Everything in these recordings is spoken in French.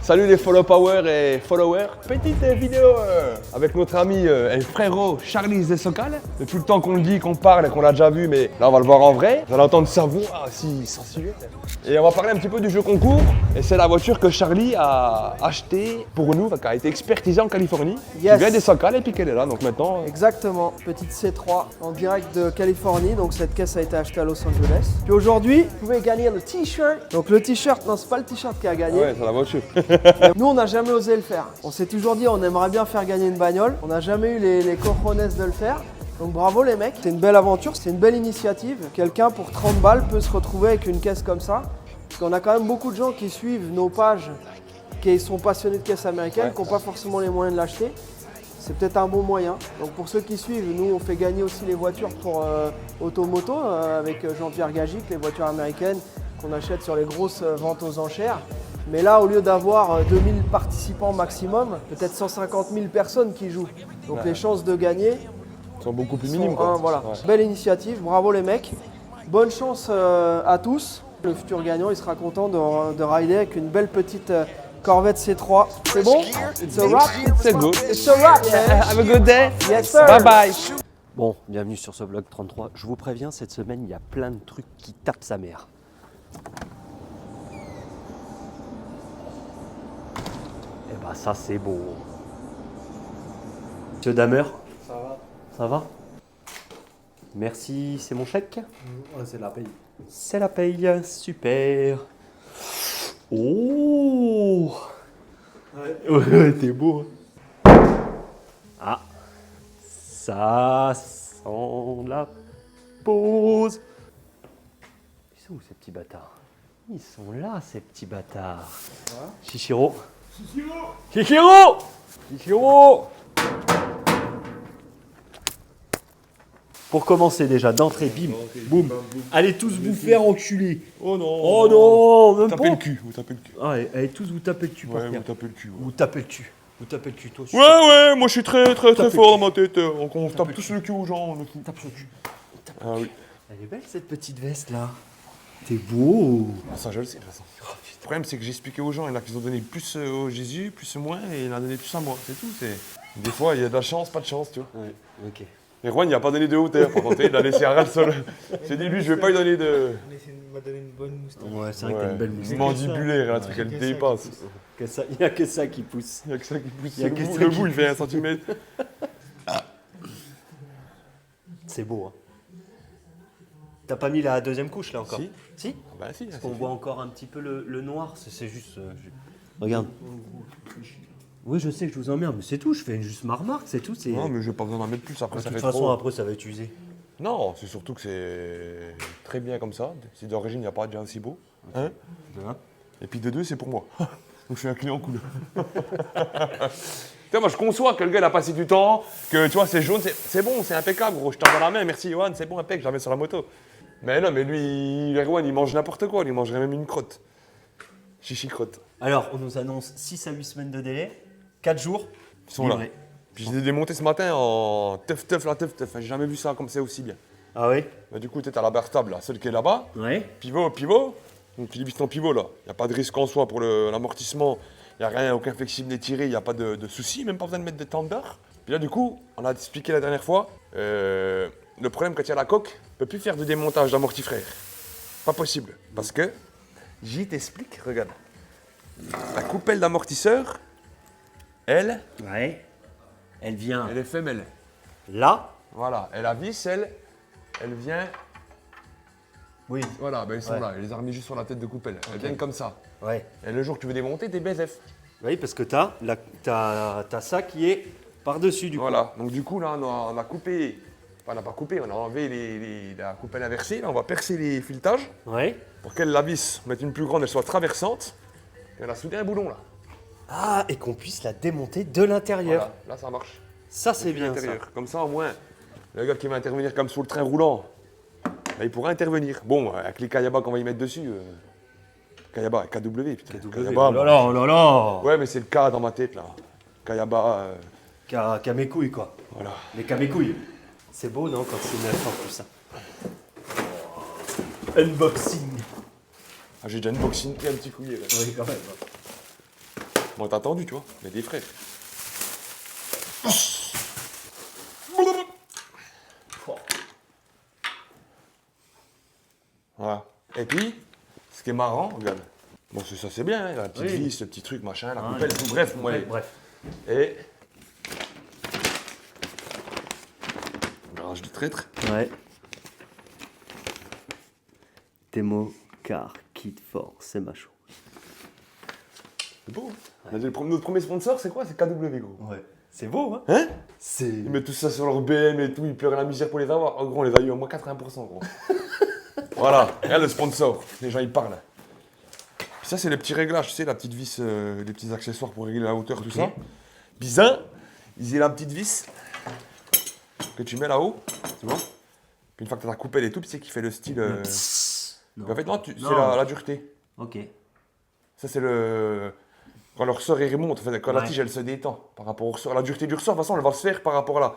Salut les follow power et followers. Petite vidéo avec notre ami et frérot Charlie Zesokal. Depuis le temps qu'on le dit, qu'on parle et qu'on l'a déjà vu, mais là on va le voir en vrai. Vous allez entendre sa voix si sensuelle. Et on va parler un petit peu du jeu concours. Et c'est la voiture que Charlie a achetée pour nous, qui a été expertisée en Californie. Yes. Qui vient des Sokal et puis qu'elle est là. Donc maintenant. Exactement, petite C3 en direct de Californie. Donc cette caisse a été achetée à Los Angeles. Puis aujourd'hui, vous pouvez gagner le t-shirt. Donc le t-shirt, non, c'est pas le t-shirt qui a gagné. Ouais, c'est la voiture. Nous, on n'a jamais osé le faire. On s'est toujours dit, on aimerait bien faire gagner une bagnole. On n'a jamais eu les cojones de le faire. Donc bravo les mecs, c'est une belle aventure, c'est une belle initiative. Quelqu'un pour 30 balles peut se retrouver avec une caisse comme ça. Parce qu'on a quand même beaucoup de gens qui suivent nos pages, qui sont passionnés de caisses américaines, qui n'ont pas forcément les moyens de l'acheter. C'est peut-être un bon moyen. Donc pour ceux qui suivent, nous on fait gagner aussi les voitures pour Automoto avec Jean-Pierre Gagic, les voitures américaines qu'on achète sur les grosses ventes aux enchères. Mais là, au lieu d'avoir 2000 participants maximum, peut-être 150 000 personnes qui jouent. Donc les chances de gagner sont beaucoup plus minimes. voilà. Ouais. Belle initiative, bravo les mecs. Bonne chance à tous. Le futur gagnant, il sera content de rider avec une belle petite Corvette C3. C'est bon? It's a wrap? C'est good. It's a wrap, man. Have a good day. Yes, sir. Bye bye. Bon, bienvenue sur ce vlog 33. Je vous préviens, cette semaine, il y a plein de trucs qui tapent sa mère. Eh ben ça, c'est beau. Monsieur Damer, Ça va? ça va? Merci, c'est mon chèque? Ouais, c'est la paye. C'est la paye, super. Oh! Ouais, t'es beau. Ah, ça sent la pause. Ils sont où ces petits bâtards? Ils sont là, ces petits bâtards. Chichiro. Chichiro! Chichiro! Pour commencer déjà, d'entrée, bim, boum. Allez tous vous faire enculer. Oh non. Oh non, même Tapez pas. le cul, vous tapez le cul. Allez, tous vous tapez le cul par Ouais, vous terre. tapez le cul. Ouais. Vous tapez le cul. Vous tapez le cul, toi aussi. Ouais, moi je suis très Tape le fort cul. dans ma tête. On tape tous le cul aux gens. Tape le cul. Ah oui. Elle est belle cette petite veste là. T'es beau. Ah, ça je le sais de toute façon. Le problème c'est que j'ai expliqué aux gens, il y en a qui ont donné plus au Jésus, plus moi, et il en a donné plus à moi. C'est tout. Des fois il y a de la chance, pas de chance, tu vois. Ouais, ok. Et Juan il a pas donné de hauteur, par contre, il a laissé un ras seul. Il s'est dit lui je vais pas lui donner de. Il m'a donné une bonne moustache. Ouais, c'est vrai que t'as une belle moustache. Mandibulaire, un truc qu'elle dépasse. Il n'y a que ça qui pousse. Il y a que ça qui pousse. Il y a que ça Le qui bout il fait 1 cm. C'est beau, hein. T'as pas mis la deuxième couche là encore? Si. Si. Bah si. On voit encore un petit peu le noir. C'est juste. Regarde. Oui, je sais que je vous emmerde, mais c'est tout. Je fais juste ma remarque, c'est tout. Non mais j'ai pas besoin d'en mettre plus après De ça toute fait façon, trop. après, ça va être usé. Non, c'est surtout que c'est très bien comme ça. Si d'origine il n'y a pas déjà aussi beau. Hein. Et puis de deux, c'est pour moi. Donc je suis un client cool. Tu vois, moi je conçois que le gars il a passé du temps, que tu vois c'est jaune, c'est bon, c'est impeccable gros, je t'en donne la main, merci Johan, c'est bon, impeccable, je la mets sur la moto. Mais non, mais lui, Erwan, il mange n'importe quoi, il mangerait même une crotte. Chichi crotte. Alors, on nous annonce 6 à 8 semaines de délai, 4 jours. Ils sont là. livrés. Puis je les ai démontés ce matin en teuf, j'ai jamais vu ça comme c'est aussi bien. Ah oui? Bah, du coup, tu es à la barre stable, là, celle qui est là-bas, Ouais. pivot. Donc il vise ton pivot là. Il n'y a pas de risque en soi pour l'amortissement. Il n'y a rien, aucun flexible n'est tiré, il n'y a pas de souci, même pas besoin de mettre des tenders. Puis là du coup, on a expliqué la dernière fois, le problème quand il y a la coque, on ne peut plus faire de démontage d'amortifrère. Pas possible. Parce que, j'y t'explique, regarde. La coupelle d'amortisseur, elle Ouais. Elle vient est femelle. là. Voilà. Et la vis, elle vient. Oui. Voilà, ben ils sont Ouais. là, ils les ont remis juste sur la tête de coupelle. Elles viennent comme ça. Ouais. Et le jour que tu veux démonter, t'es BSF. Oui, parce que t'as ça qui est par-dessus du coup. Voilà, donc du coup là on a coupé, enfin on n'a pas coupé, on a enlevé la coupelle inversée, là on va percer les filetages Ouais. pour qu'elle la vis, mettre une plus grande, elle soit traversante, et on a soudé un boulon là. Ah, et qu'on puisse la démonter de l'intérieur. Voilà, là ça marche. Ça, c'est bien ça. L'intérieur. Comme ça au moins, le gars qui va intervenir comme sur le train roulant, bah, il pourra intervenir. Bon, avec les Kayaba qu'on va y mettre dessus, Kayaba, KW, putain. Kayaba, Oh là là, oh là là. ouais mais c'est le K dans ma tête là. Kayaba, Qu'à mes couilles quoi. voilà. Les qu'à mes couilles. C'est beau non quand c'est neuf en plus ça. Unboxing. Ah, j'ai déjà une boxing et un petit couillet là. Oui quand même. Bon, t'as attendu, tu vois, mais des frères. Voilà. Et puis, ce qui est marrant, regarde. Bon, ça c'est bien, hein, la petite Oui. vis, le petit truc, machin, la Ah, coupelle, tout. Bref, moi. Bref. Et. Garage du traître. Ouais. Démo, car, kit, fort, c'est macho. C'est beau. Hein. On a dit, notre premier sponsor, c'est quoi? C'est KW, gros. Ouais. C'est beau, hein? Hein? C'est. Ils mettent tout ça sur leur BM et tout, ils pleurent la misère pour les avoir. En gros, on les a eu au moins 80%, gros. Voilà, regarde le sponsor. Les gens, ils parlent. Puis ça, c'est les petits réglages, tu sais, la petite vis, les petits accessoires pour régler la hauteur, tout ça. Bizarre, ils ont la petite vis que tu mets là-haut, tu vois. Puis une fois que tu as ta coupelle et tout, tu sais, qui fait le style. Non. En fait, non, c'est Non. la dureté. Ok. Ça, c'est le. Quand le ressort il remonte, en fait, quand la Ouais. tige elle se détend par rapport au ressort. La dureté du ressort, de toute façon, elle va se faire par rapport à là.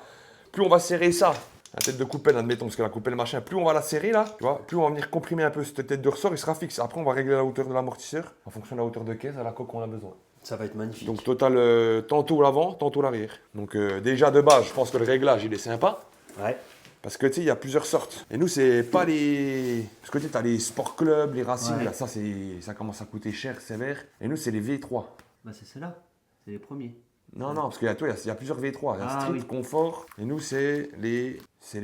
Plus on va serrer ça, la tête de coupelle, admettons, parce que la coupelle machin, plus on va la serrer là, tu vois, plus on va venir comprimer un peu cette tête de ressort, il sera fixe. Après, on va régler la hauteur de l'amortisseur en fonction de la hauteur de caisse à la coque qu'on a besoin. Ça va être magnifique. Donc, total, tantôt l'avant, tantôt l'arrière. Donc, déjà de base, je pense que le réglage il est sympa. Ouais. Parce que tu sais, il y a plusieurs sortes. Et nous, c'est pas les. Parce que tu sais, t'as les sport clubs, les racing, Ouais. là, ça commence à coûter cher, sévère. Et nous, c'est les V3. Bah, c'est ceux-là. C'est les premiers. Non, non, parce qu'il y a, toi, il y a plusieurs V3. Il y a Ah, Street, oui. Confort. Et nous, c'est les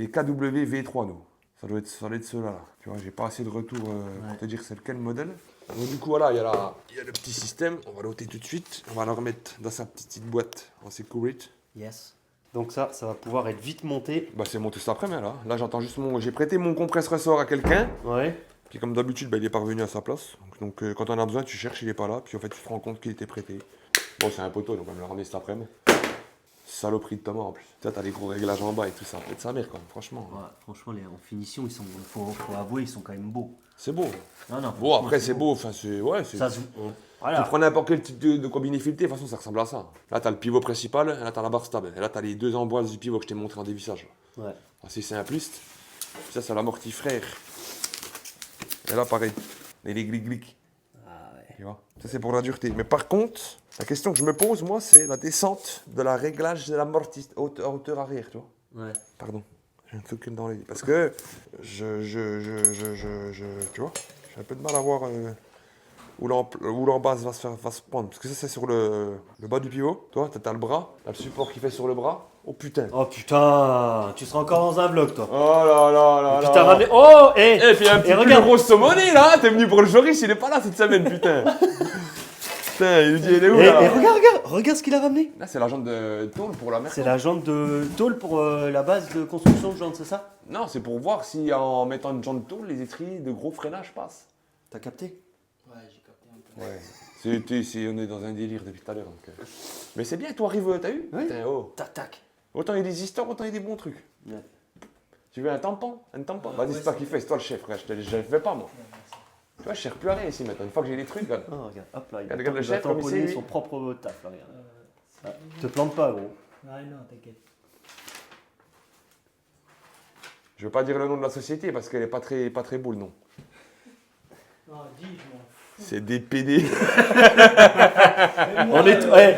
KW V3, nous. Ça doit être ceux-là. Là. Tu vois, j'ai pas assez de retour pour te dire c'est lequel modèle. Donc, du coup, voilà, il y a le petit système. On va l'ôter tout de suite. On va le remettre dans sa petite boîte en sécurité. Yes. Donc ça va pouvoir être vite monté. Bah, c'est monté cet après-midi, là. Là, j'attends juste mon. J'ai prêté mon compresse-ressort à quelqu'un. Ouais. Puis, comme d'habitude, bah, il est pas revenu à sa place. Donc, quand on a besoin, tu cherches, il est pas là. Puis, en fait, tu te rends compte qu'il était prêté. Bon, c'est un poteau, donc on va me le ramener cet après-midi. Saloperie de Thomas en plus. Tu vois, t'as les gros réglages en bas et tout ça. Peut-être sa mère, quand même, franchement. Ouais, franchement, en finition, ils sont. Faut avouer, ils sont quand même beaux. C'est beau. Non, non. Bon, après, c'est beau. Enfin, c'est. Ouais, c'est. Ça se. Tu Voilà. prends n'importe quel type de combiné fileté, de toute façon, ça ressemble à ça. Là, t'as le pivot principal, et là, t'as la barre stable. Et là, t'as les deux emboîses du pivot que je t'ai montré en dévissage. Ouais. Assez simpliste. Ça, c'est l'amorti frère. Et là, pareil. Les glic-glic. Ah ouais. Tu vois. Ça, c'est pour la dureté. Mais par contre, la question que je me pose, moi, c'est la descente de la réglage de l'amorti hauteur arrière, tu vois. Ouais. Pardon. J'ai un truc dans les. Parce que tu vois, j'ai un peu de mal à voir où l'embase va se prendre. Parce que ça, c'est sur le bas du pivot. Toi, t'as le bras, t'as le support qui fait sur le bras. Oh putain. Oh putain, tu seras encore dans un vlog, toi. Oh là là là Puis là. t'as ramené. Oh, Et puis un petit peu regarde. de rose saumonné là. T'es venu pour le Joris, il est pas là cette semaine, putain. Putain, il lui dit, il est où Et là regarde ce qu'il a ramené. Là, c'est la jante de tôle pour la mer. C'est la jante de tôle pour la base de construction de jante, c'est ça? Non, c'est pour voir si en mettant une jante de tôle, les étriers de gros freinage passent. T'as capté? Ouais, j'ai capté un peu. Ouais. On est dans un délire depuis tout à l'heure. Donc, mais c'est bien, toi, arrive, t'as eu? Oui. Putain, oh. Tac, tac. Autant il y a des histoires, autant il y a des bons trucs. Ouais. Tu veux un tampon? Un tampon? Vas-y, ouais, c'est toi c'est qui fais, c'est toi le chef, frère. Je le fais pas, moi. Tu vois, je cherche plus à rien ici maintenant. Une fois que j'ai les trucs, regarde. Oh, regarde, hop là, Regarde le il va chef, comme il tamponner sait, son lui. propre taf, là, regarde. Ah, te plante pas, gros. Ouais, non, t'inquiète. Je veux pas dire le nom de la société parce qu'elle est pas très beau le nom. Non, dis, je m'en fous. C'est DPD. On, est, ouais,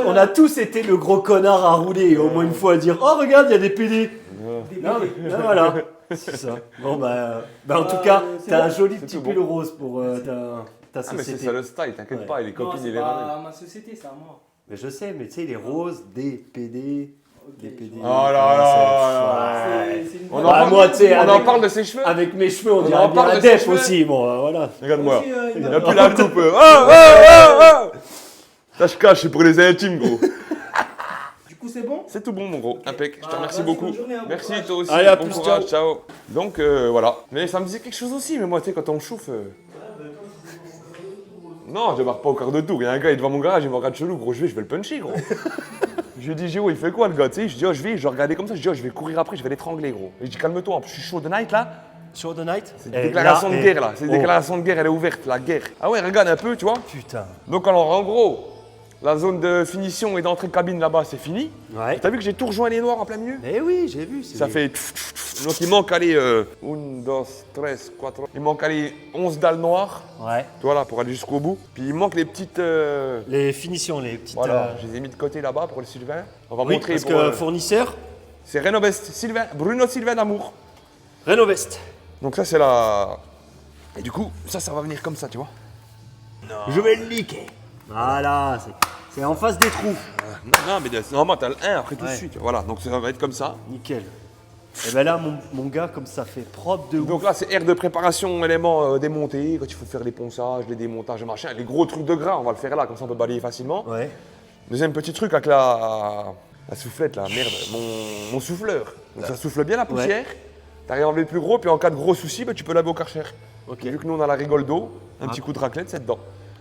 on a tous été le gros connard à rouler au moins une fois à dire oh regarde il y a des PD. Non, mais, voilà, c'est ça. Bon bah en tout cas c'est t'as un bon. joli C'est petit tout pull bon. rose pour ta Ah, mais c'est société. ça le style, t'inquiète Ouais. pas, et les Non, copines, c'est ils les pas ramènent. à ma société, c'est à moi. Mais je sais, mais tu sais les roses DPD. Ok, DPD. je Oh là là. Ouais. C'est une On en Bah, parle, moi, tu sais, on en avec- parle de ses cheveux. Avec mes cheveux on On dirait en bien parle un de ses def cheveux. aussi, bon voilà. Regarde-moi. Aussi, Il il n'y a- a plus la coupe. Ça, je cache, c'est pour les intimes, gros. Du coup, c'est bon? C'est tout bon, mon gros. Impec. Je te Bah, remercie vas-y, beaucoup. bonne journée, hein, bon Merci, courage. toi aussi. Allez, à bon plus, courage, ciao. Donc, voilà. Mais ça me disait quelque chose aussi, mais moi, tu sais, quand on me chauffe. Non, je démarre pas au quart de tour. Il y a un gars, il est devant mon garage, il me regarde chelou, gros. Je vais le puncher, gros. Je lui ai dit, Géo, il fait quoi, le gars? Tu sais, je dis, oh, je vais regarder comme ça. Je dis, oh, je vais courir après, je vais l'étrangler, gros. Et je dis, calme-toi, en plus, je suis chaud de night, là. Sur The Night. C'est une déclaration de guerre, là. C'est une déclaration de guerre, elle est ouverte, la guerre. Ah ouais, regarde un peu, tu vois. Putain. Donc, alors, en gros, La zone de finition et d'entrée de cabine là-bas, c'est fini. Ouais. T'as vu que j'ai tout rejoint les noirs en plein milieu? Eh oui, j'ai vu. Ça fait... Donc il manque aller 1, 2, 3, 4... Il manque aller 11 dalles noires, Ouais. voilà, pour aller jusqu'au bout. Puis il manque les petites... Les finitions, les petites. Voilà, je les ai mis de côté là-bas pour le Sylvain. On va Oui, montrer parce pour... que fournisseur, C'est Renovest, Sylvain, Bruno Sylvain d'Amour. Renovest. Donc ça c'est la... Et du coup, ça va venir comme ça, tu vois. Je vais le niquer. Voilà, c'est en face des trous. Non, mais normalement t'as le 1 après tout de Ouais. suite. Voilà, donc ça va être comme ça. Nickel. Et ben là, mon gars, comme ça fait propre de ouf. Donc là, c'est aire de préparation, éléments démontés, quand il faut faire les ponçages, les démontages, machin. Les gros trucs de gras, on va le faire là, comme ça on peut balayer facilement. Ouais. Deuxième petit truc avec la soufflette là, merde, mon souffleur. Donc ça souffle bien la poussière. T'arrives à enlever le plus gros, puis en cas de gros soucis, bah, tu peux laver au Karcher. Ok. Vu que nous on a la rigole d'eau, un petit coup de raclette, c'est dedans.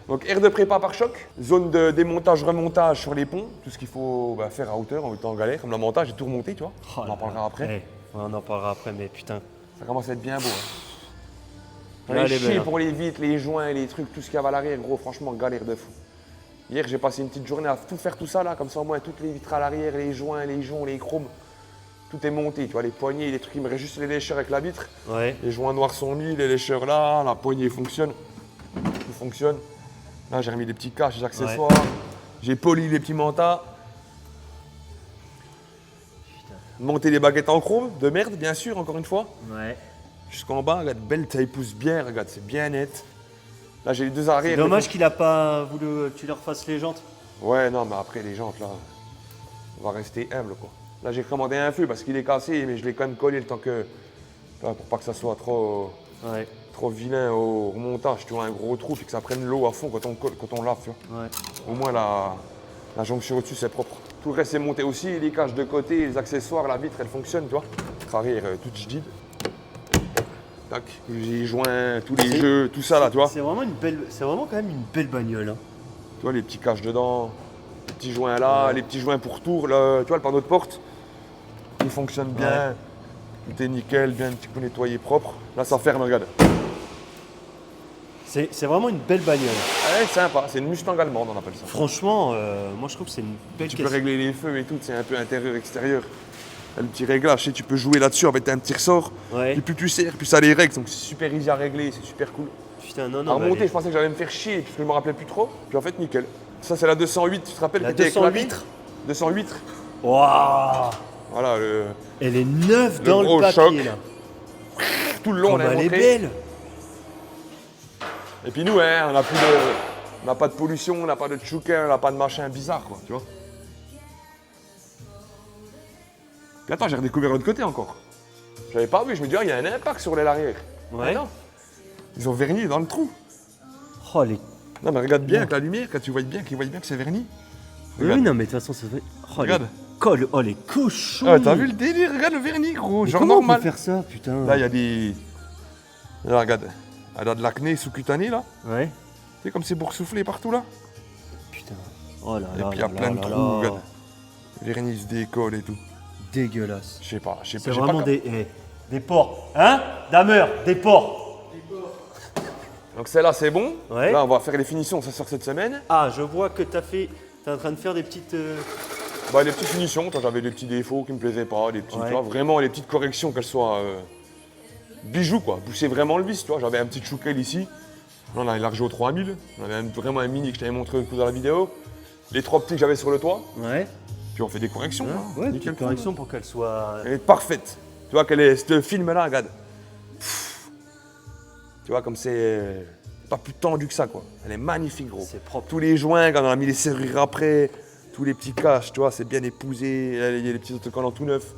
Donc aire de prépa par choc, zone de démontage, remontage sur les ponts, tout ce qu'il faut faire à hauteur, en étant en galère, comme la montage et tout remonté, tu vois. Oh On là en parlera là. après. Eh, on en parlera après, mais putain. Ça commence à être bien beau. Hein. Là, On elle est est chier belle, hein. pour les vitres, les joints, les trucs, tout ce qu'il y a à l'arrière, gros, franchement, galère de fou. Hier, j'ai passé une petite journée à tout faire tout ça là, comme ça au moins toutes les vitres à l'arrière, les joints, les joncs, les chromes, tout est monté, tu vois, les poignées, les trucs, il me reste juste les lécheurs avec la vitre. Ouais. Les joints noirs sont mis, les lécheurs là, la poignée fonctionne, tout fonctionne. Là, j'ai remis des petits caches, des accessoires, j'ai poli les petits mantas. Monter les baguettes en chrome, de merde, bien sûr, encore une fois. Ouais. Jusqu'en bas, regarde, belle, ça épouse bien, regarde, c'est bien net. Là, j'ai les deux C'est arrières. dommage qu'il a pas voulu que tu leur fasses les jantes. Ouais, non, mais après, les jantes, là, on va rester humble, quoi. Là, j'ai commandé un feu parce qu'il est cassé, mais je l'ai quand même collé le temps que... Pour pas que ça soit trop vilain au remontage, tu vois, un gros trou, puis que ça prenne l'eau à fond quand on lave, tu vois. Ouais. Au moins, la jonction au-dessus, c'est propre. Tout le reste, c'est monté aussi, les caches de côté, les accessoires, la vitre, elle fonctionne, tu vois. Arrière, tout jadid. Tac, j'ai joint tous les jeux, tout ça, là, tu vois. C'est vraiment quand même une belle bagnole. Hein. Tu vois, les petits caches dedans, les petits joints là, les petits joints pour tour, tu vois, le panneau de porte, il fonctionne bien. Tout est nickel, bien un petit peu nettoyé, propre. Là, ça ferme, regarde. C'est vraiment une belle bagnole. Ouais, sympa, c'est une Mustang allemande, on appelle ça. Franchement, moi je trouve que c'est une belle Tu peux caisse. régler les feux et tout, c'est un peu intérieur-extérieur. Le petit réglage, tu peux jouer là-dessus avec un petit ressort. Ouais. Et plus tu serres, plus ça les règle, donc c'est super easy à régler, c'est super cool. Putain, non, À non. remonter, je pensais que j'allais me faire chier, parce que je me rappelais plus trop. Puis en fait, nickel. Ça, c'est la 208, tu te rappelles La que t'es 208. éclaté 208. Waouh. Voilà, Elle est neuve dans gros le papier choc. là. tout le long, on a elle est montré. belle. Et puis nous, hein, on n'a pas de pollution, on n'a pas de tchouquin, on n'a pas de machin bizarre, quoi, tu vois. Puis attends, j'ai redécouvert l'autre côté encore. J'avais pas vu, je me dis, il y a un impact sur l'aile arrière. Ouais. Ah non. Ils ont verni dans le trou. Oh les. Non, mais regarde bien avec la lumière, quand tu vois bien, qu'ils voient bien que c'est verni. Regarde. Oui, non, mais de toute façon, ça fait. Oh, Regarde. les cochons. Ah, t'as vu le délire? Regarde le vernis, gros, Mais genre comment normal. on peut faire ça, putain? Là, il y a des. Là, regarde. Elle a de l'acné sous-cutané, là. Ouais. Tu sais, comme c'est boursouflé partout, là. Putain. Oh là Et là. puis, il y a là plein de là trous, là. regarde. Le vernis se décolle et tout. Dégueulasse. Je sais pas, C'est j'ai vraiment pas... des porcs. Hein? Damer, des porcs. Donc celle-là, c'est bon. Ouais. Là, on va faire les finitions, ça sort cette semaine. Ah, je vois que t'es en train de faire des petites. Bah, les petites finitions, quand j'avais des petits défauts qui me plaisaient pas, des petits, Ouais. tu vois, vraiment les petites corrections, qu'elles soient bijoux, quoi. Pousser vraiment le vis, tu vois. J'avais un petit chouquel ici. Là, on a élargi au 3000. On avait vraiment un mini que je t'avais montré au coup dans la vidéo. Les 3 petits que j'avais sur le toit. Ouais. Puis on fait des corrections. hein. Ouais, Nickel. petite correction pour qu'elle soit. Elle est parfaite. Tu vois, quel est ce film-là, regarde. Pff. Tu vois, comme c'est pas plus tendu que ça, quoi. Elle est magnifique, gros. C'est propre. Tous les joints, quand on a mis les serrures après, tous les petits caches, tu vois, c'est bien épousé. Là, il y a les petits autocollants tout neufs.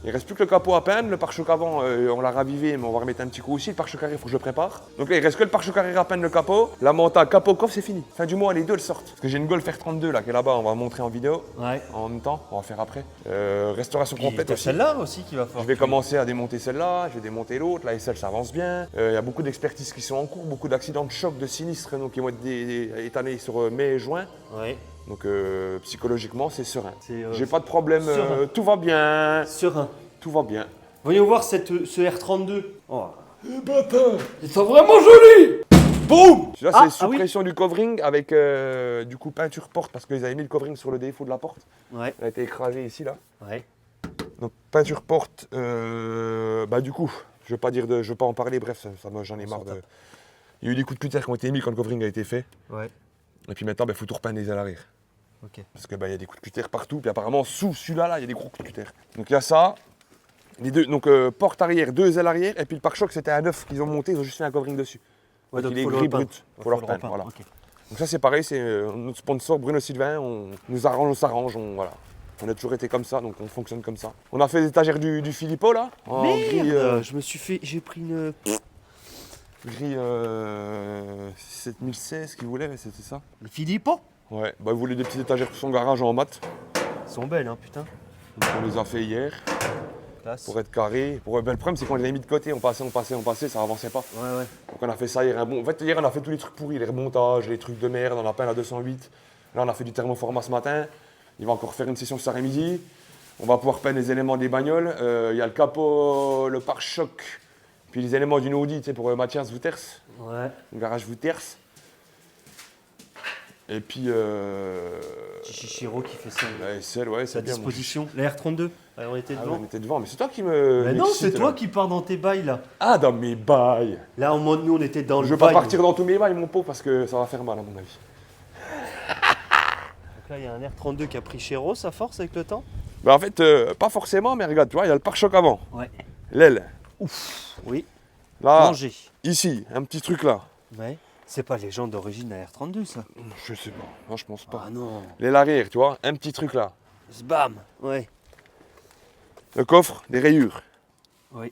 Il reste plus que le capot à peindre. Le pare-choc avant, on l'a ravivé, mais on va remettre un petit coup aussi. Le pare-choc arrière, il faut que je le prépare. Donc là, il reste que le pare-choc arrière à peindre, le capot. La manta, capot, coffre, c'est fini. Fin du mois, les deux, elles sortent. Parce que j'ai une Golf R32 là, qui est là-bas, on va montrer en vidéo. Ouais. En même temps, on va faire après. Restauration Et complète t'as aussi. celle-là aussi qui va faire. Je vais commencer à démonter celle-là, je vais démonter l'autre, la SL ça avance bien. Il y a beaucoup d'expertises qui sont en cours, beaucoup d'accidents de choc, de sinistres donc, qui vont être étalés sur mai et juin. Ouais. Donc psychologiquement c'est serein. C'est, J'ai pas de problème, serein. tout va bien, Serein. tout va bien. Voyons voir ce R32. Oh. Ils sont vraiment jolis. Boum. Celui-là, Ah, c'est sous ah oui. pression du covering avec du coup peinture porte parce qu'ils avaient mis le covering sur le défaut de la porte. Ouais, Elle a été écrasée ici là. ouais. Donc peinture porte, bah du coup, je veux pas en parler, bref, j'en ai marre de. Il y a eu des coups de cutter qui ont été mis quand le covering a été fait. Ouais, Et puis maintenant, il faut tout repeindre les ailes arrière. ok. Parce que il y a des coups de cutter partout, puis apparemment sous celui-là, il y a des gros coups de cutter. Donc il y a ça. Les deux, donc porte arrière, deux ailes arrière, et puis le pare-choc c'était un neuf qu'ils ont monté, ils ont juste fait un covering dessus. Ouais, Donc il est faut le gris repeindre. brut, faut le repeindre, voilà. Ok. Donc ça c'est pareil, c'est notre sponsor Bruno Sylvain, on nous arrange, on s'arrange, voilà. On a toujours été comme ça, donc on fonctionne comme ça. On a fait les étagères du Filippo là, en gris, Merde, je me suis fait. J'ai pris une. gris 7016 qu'il voulait, c'était ça. Le Filippo. Ouais, bah il voulait des petites étagères pour son garage en mat. Ils sont belles, hein, putain. Donc on les a fait hier, Classe. pour être carré. Le problème c'est qu'on les a mis de côté, on passait, ça avançait pas. Ouais, ouais. Donc on a fait ça hier. En fait, hier on a fait tous les trucs pourris, les remontages, les trucs de merde, on a peint la 208. Là on a fait du thermoformat ce matin. Il va encore faire une session cet après-midi. On va pouvoir peindre les éléments des bagnoles. Il y a le capot, le pare-choc, puis les éléments d'une Audi, tu sais, pour Mathias Wouters, Ouais. le garage Wouters. Et puis Chichiro qui fait ça. la SL, ouais, Sa c'est bien. disposition. La R32. On était Ah ouais, devant. on était devant, mais c'est toi qui me. Mais non, c'est m'excite, toi là. qui pars dans tes bails là. Ah, dans mes bails. Là, au moins, nous, on était dans Je le veux pas bail. partir dans tous mes bails, mon pot, parce que ça va faire mal, à mon avis. Donc là, il y a un R32 qui a pris Chéros à force avec le temps. Bah, en fait, pas forcément, mais regarde, tu vois, il y a le pare-choc avant, Ouais. l'aile. Oui. Là, Manger. ici, un petit truc là. Ouais. C'est pas les gens d'origine à R32, ça. Je sais pas, non, je pense pas. Ah non. L'aile arrière, tu vois, un petit truc là. Bam. Ouais. Le coffre, des rayures. Oui.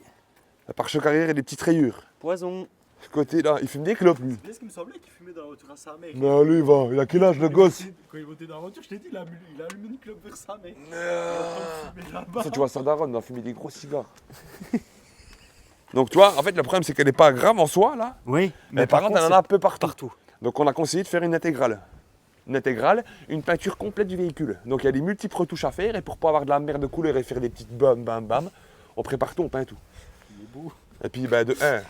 Le pare-choc arrière et des petites rayures. Poison. Ce côté-là, il fume des clopes, lui. C'est ce qui me semblait qu'il fumait dans la voiture à sa mère. Non, lui, il a quel âge, le gosse? Quand il montait dans la voiture, je t'ai dit, il a allumé une clope vers sa mère. Il est là-bas. Ah. Ça, tu vois, sa daronne, il a fumé des gros cigares. Donc, tu vois, en fait, le problème, c'est qu'elle n'est pas grave en soi, là. Oui. Mais par contre, elle en a un peu partout. partout. Donc, on a conseillé de faire une intégrale. Une intégrale, une peinture complète du véhicule. Donc, il y a des multiples retouches à faire. Et pour pas avoir de la merde de couleur et faire des petites bam, bam, bam, on prépare tout, on peint tout. Il est beau. Et puis, bah, de 1.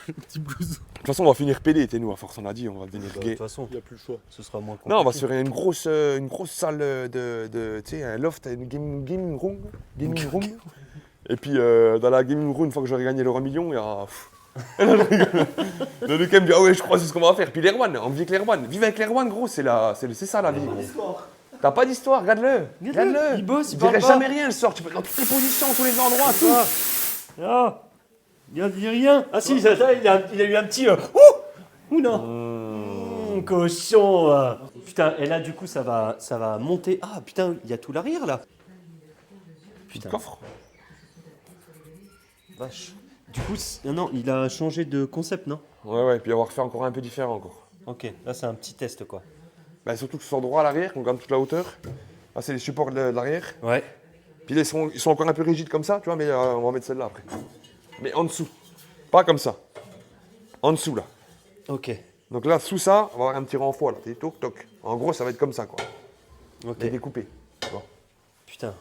Petit blouson. De toute façon, on va finir pédé, t'es nous, à force, on a dit, on va devenir De gay. toute façon, Il n'y a plus le choix. ce sera moins compliqué. Non, on va se faire une grosse salle de tu sais, un loft, une gaming room. Gaming room. Et puis, dans la gaming room, une fois que j'aurai gagné l'euro million, il y a. Le Lucas me dit, ah ouais, je crois que c'est ce qu'on va faire. Puis l'Erwan, on vit avec l'Erwan. Vivre avec l'Erwan, gros, c'est ça la vie. T'as pas d'histoire, regarde-le. Regarde-le. Il bosse, il dirait parle pas. jamais rien le sort. Tu peux être dans toutes les positions, tous les endroits, tout. Ah. Il dit rien. Ah si, il a eu un petit. Ouh non. Cochon. Putain, et là du coup ça va monter. Ah putain, il y a tout l'arrière là. Putain. Coffre. Vache. Du coup, non, il a changé de concept, non? Ouais, puis avoir fait encore un peu différent encore. Ok, là c'est un petit test quoi. Bah, surtout que ce soit droit à l'arrière, qu'on gagne toute la hauteur. Là, c'est les supports de l'arrière. Ouais. Puis là, ils sont encore un peu rigides comme ça, tu vois, mais on va mettre celle-là après. Mais en dessous. Pas comme ça. En dessous, là. Ok. Donc là, sous ça, on va avoir un petit renfort, là. Toc, toc. En gros, ça va être comme ça, quoi. Ok. Mais découpé. Bon. Putain.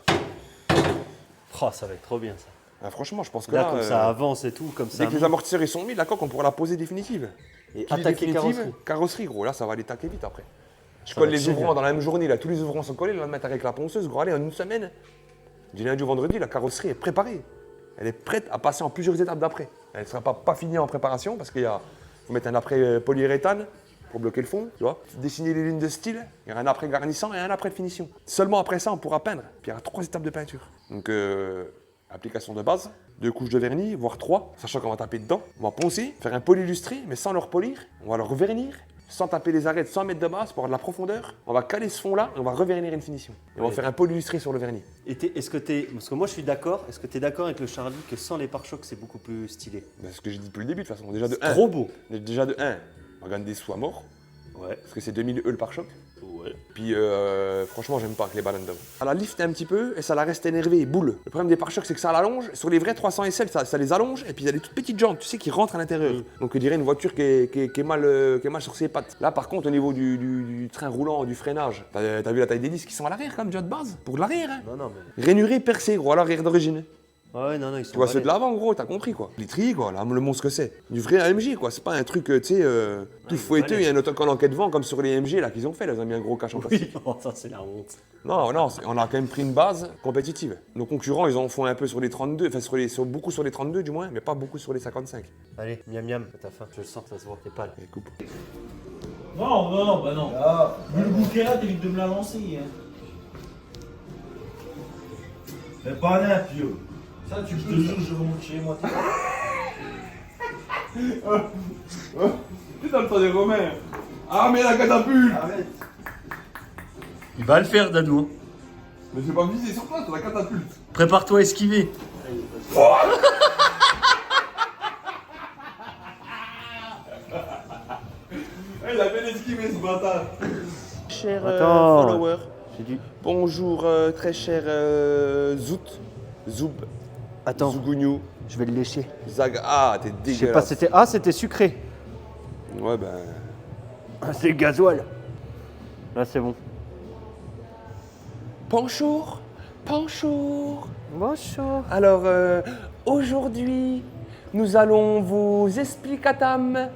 Oh, ça va être trop bien ça. Ah, franchement, je pense que Là, là, comme ça avance et tout, comme ça. dès que les amortisseurs ils sont mis, la coque, on pourra la poser définitive. Et Puis attaquer définitive, carrosserie. gros. Là, ça va aller taquer vite après. Je Ça colle va être les ouvrants génial. dans la même journée, là. Tous les ouvrants sont collés, là, mettre avec la ponceuse, gros. Allez, en une semaine, du lundi au vendredi, la carrosserie est préparée. Elle est prête à passer en plusieurs étapes d'après. Elle ne sera pas finie en préparation parce qu'il faut mettre un après polyuréthane pour bloquer le fond, tu vois. Dessiner les lignes de style, il y aura un après garnissant et un après de finition. Seulement après ça, on pourra peindre. Puis il y aura 3 étapes de peinture. Donc, application de base, 2 couches de vernis, voire 3, sachant qu'on va taper dedans. On va poncer, faire un poly illustré, mais sans le repolir. On va le revernir, sans taper les arêtes, sans mettre de base pour avoir de la profondeur. On va caler ce fond-là et on va revernir une finition. Et on va faire un poly illustré sur le vernis. Est-ce que parce que moi je suis d'accord, est-ce que tu es d'accord avec le Charlie que sans les pare-chocs c'est beaucoup plus stylé? C'est ce que j'ai dit depuis le début de toute façon. Déjà de C'est 1. trop beau. Déjà de 1, on gagne des sous à mort, Ouais. parce que c'est 2000 E le pare-choc. Ouais. Puis franchement, j'aime pas avec les bananes d'homme. Ça la lifte un petit peu et ça la reste énervée, boule. Le problème des pare-chocs, c'est que ça l'allonge. Sur les vrais 300 SL, ça les allonge et puis il y a des toutes petites jantes, tu sais, qui rentrent à l'intérieur. Donc on dirait une voiture qui est mal sur ses pattes. Là, par contre, au niveau du train roulant, du freinage, t'as vu la taille des disques qui sont à l'arrière, quand même, déjà de base, pour de l'arrière. Hein. Non, mais. Rainuré, percé, gros, à l'arrière d'origine. Ouais, non, ils sont Tu vois, ceux balèzes. de l'avant, gros, t'as compris, quoi. Les tris, quoi, là, le monstre que c'est. Du vrai AMG, quoi. C'est pas un truc, tu sais, tout fouetteux, il y a un autocollant qui est devant, comme sur les AMG, là, qu'ils ont fait, là, ils ont mis un gros cache en plastique. Oui, oh, ça c'est la honte. Non, non, on a quand même pris une base compétitive. Nos concurrents, ils en font un peu sur les 32, enfin, beaucoup sur les 32, du moins, mais pas beaucoup sur les 55. Allez, miam miam, t'as faim. Je le sens, ça se voit, t'es pâle. Allez, coupe. Non, non, bah non. Vu le goût qu'il y a, t'évites de me la lancer. Hein. Fais pas n'importe quoi. Ça, tu peux. Je te jure, je remonte chez moi. Putain, le temps des Romains. Ah, mais la catapulte. Arrête. Il va le faire, Dano. Mais j'ai pas visé sur toi, t'as la catapulte. Prépare-toi à esquiver. Il a fait esquiver, ce bâtard. Cher Attends. follower, J'ai dit. bonjour très cher Zout, Zoub, Attends, Zougouniou, je vais le lécher. Zag. Ah, t'es Je sais pas, dégueulasse. c'était. Ah, c'était sucré. Ouais, ben. Ah, c'est gasoil. Là, c'est bon. Bonjour, bonjour. Bonjour. Alors, aujourd'hui, nous allons vous expliquer.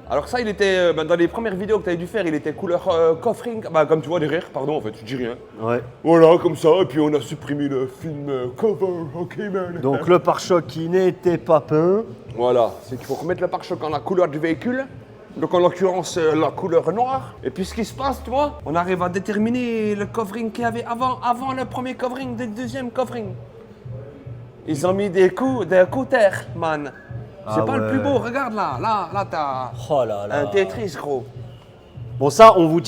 Alors, ça, il était dans les premières vidéos que tu avais dû faire, il était couleur coffring. Bah, comme tu vois derrière, pardon, en fait, tu dis rien. Ouais. Voilà, comme ça, et puis on a supprimé le film cover, ok, man. Donc, le pare-choc qui n'était pas peint. Voilà, c'est qu'il faut remettre le pare-choc en la couleur du véhicule. Donc en l'occurrence la couleur noire. Et puis ce qui se passe, tu vois, on arrive à déterminer le covering qu'il y avait avant le premier covering, le deuxième covering. Ils ont mis des couters, man. C'est Ah pas le ouais. plus beau, regarde là t'as Oh là là. un Tetris, gros. Bon, ça, on vous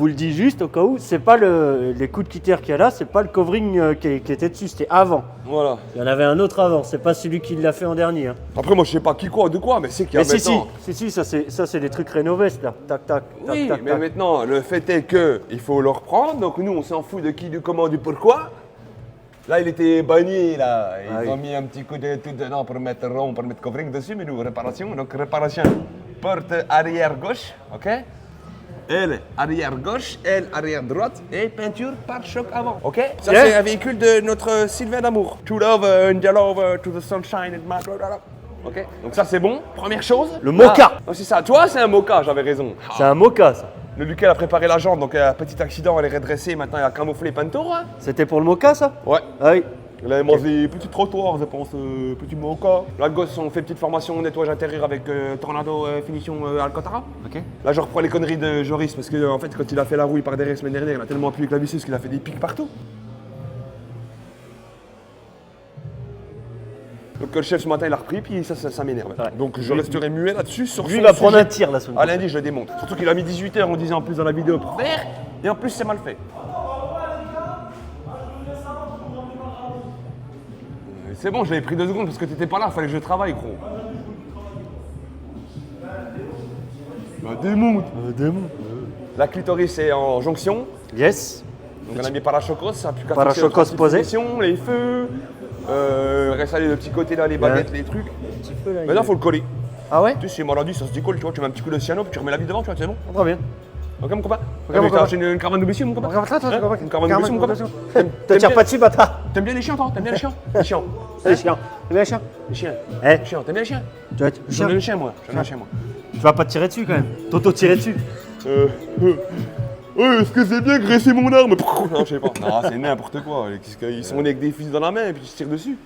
le dit juste au cas où, c'est pas les coups de quitter qu'il y a là, c'est pas le covering qui était dessus, c'était avant. Voilà. Il y en avait un autre avant, c'est pas celui qui l'a fait en dernier. Hein. Après moi je sais pas qui quoi, de quoi, mais c'est qu'il y a Mais si, maintenant. si, ça c'est des trucs rénovés, là. Tac, tac, tac, Oui, tac, mais tac. maintenant, le fait est que il faut le reprendre, donc nous on s'en fout de qui, du comment, du pourquoi. Là, il était banni, là. Ils Ah oui. ont mis un petit coup de tout dedans pour mettre rond, pour mettre covering dessus, mais nous, réparation. Donc, réparation, porte arrière gauche, ok? Elle, arrière gauche, elle, arrière droite, et peinture pare-choc avant, ok? Ça, Yeah. c'est un véhicule de notre Sylvain d'amour. To love and love, to the sunshine and my... Ok? Donc ça, c'est bon. Première chose. Le mocha. Ah, c'est ça. Toi, c'est un mocha, j'avais raison. C'est un mocha, ça. Le Lucas a préparé la jambe, donc petit accident, elle est redressée, maintenant il a camouflé Panto. Hein. C'était pour le mocha, ça? Ouais. Ah oui. Il avait mangé petit trottoir, je pense, petit mocha. La gosse, on fait petite formation nettoyage intérieur avec Tornado finition Alcantara. Ok. Là, je reprends les conneries de Joris parce que, en fait, quand il a fait la rouille par derrière la semaine dernière, il a tellement appuyé avec la visseuse qu'il a fait des pics partout. Donc, le chef ce matin, il a repris, puis ça m'énerve. Ouais. Donc, je resterai muet là-dessus. Sur Lui, son il va prendre sujet. un tir la semaine À prochaine. lundi, je le démonte. Surtout qu'il a mis 18h, on disait en plus dans la vidéo pour faire, et en plus, c'est mal fait. C'est bon, je l'avais pris 2 secondes parce que t'étais pas là, fallait que je travaille, gros. Bah, démonte. La clitoris est en jonction, Yes. donc on a mis parachocos, ça a plus qu'à Parachocos fixer le principe de posé. finition, les feux, reste aller le petit côté là, les baguettes, les trucs. petit peu là. Maintenant, faut le coller. Ah ouais? Tu sais, c'est maladie, ça se décolle, tu vois, tu mets un petit coup de cyano, puis tu remets la bille devant, tu vois, c'est bon. Très bien. Ok, mon copain. mon T'as copain. acheté une caravane de Bessie, mon copain. Attends, Hein Une caravane de Bessie, mon copain. Te tire pas dessus, bâtard. T'aimes bien les chiens, toi? T'aimes bien les chiens? Les chiens. Les chiens. T'aimes bien les chiens? Les chiens. Eh, Les chiens, t'aimes bien les chiens? tu vas être J'en ai chien. un chien, moi. J'en ai un chien, moi. Tu vas pas te tirer dessus quand même. T'auto-tirer dessus. Est-ce que c'est bien graisser mon arme? Non, je sais pas. Non, c'est n'importe quoi. Ils sont nés avec des fils dans la main et puis ils se tirent dessus.